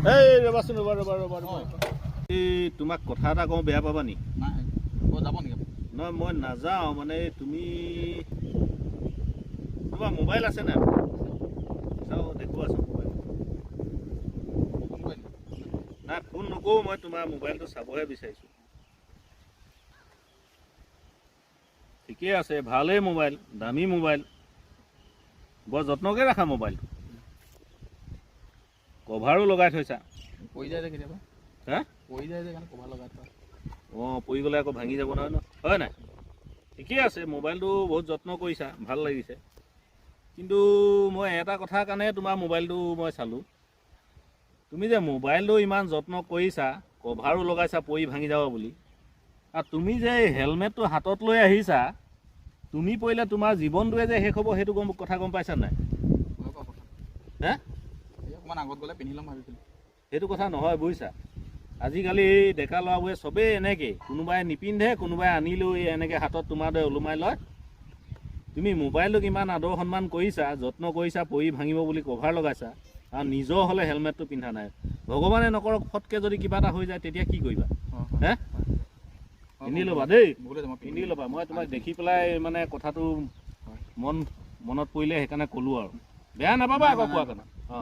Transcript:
এই ৰবাচোন ৰবা এই তোমাক কথা এটা কওঁ বেয়া পাবা নি? যাব নেকি? নহয় মই নাযাওঁ, মানে তুমি তোমাৰ মোবাইল আছে নাই? চাওঁ দেখুৱাচোন মোবাইল। নাই ফোন নকৰোঁ, মই তোমাৰ মোবাইলটো চাবহে বিচাৰিছোঁ। ঠিকেই আছে, ভালেই মোবাইল, দামী মোবাইল, বৰ যত্নকৈ ৰাখা মোবাইলটো। কভাৰো লগাই থৈছা। পৰি যায় যে কেতিয়াবা। হা? পৰি যায় যে কাৰণে কভাৰ লগাই থোৱা। অঁ, পৰি গ'লে আকৌ ভাঙি যাব নহয় ন, হয় নাই? ঠিকেই আছে, মোবাইলটো বহুত যত্ন কৰিছা, ভাল লাগিছে। কিন্তু মই এটা কথাৰ কাৰণে তোমাৰ মোবাইলটো মই চালোঁ। তুমি যে মোবাইলটো ইমান যত্ন কৰিছা, কভাৰো লগাইছা পৰি ভাঙি যাব বুলি, আৰু তুমি যে হেলমেটটো হাতত লৈ আহিছা, তুমি পৰিলে তোমাৰ জীৱনটোৱে যে শেষ হ'ব সেইটো কথা গম পাইছা নাই? হে? অকণমান আগত গ'লে পিন্ধি ল'ম ভাবিছিলোঁ। সেইটো কথা নহয় বুজিছা। আজিকালি ডেকা ল'ৰাবোৰে চবেই এনেকেই, কোনোবাই নিপিন্ধে, কোনোবাই আনি লৈ এনেকৈ হাতত তোমাৰ দৰে ওলোমাই লয়। তুমি মোবাইলটোক ইমান আদৰ সন্মান কৰিছা, যত্ন কৰিছা, পৰি ভাঙিব বুলি কভাৰ লগাইছা, আৰু নিজৰ হ'লে হেলমেটটো পিন্ধা নাই। ভগৱানে নকৰক ফটকৈ যদি কিবা এটা হৈ যায় তেতিয়া কি কৰিবা? হে? পিন্ধি ল'বা দেই, পিন্ধি ল'বা। মই তোমাক দেখি পেলাই মানে কথাটো মনত পৰিলে সেইকাৰণে ক'লোঁ আৰু। বেয়া নাপাবা আকৌ কোৱা কাৰণে। অঁ।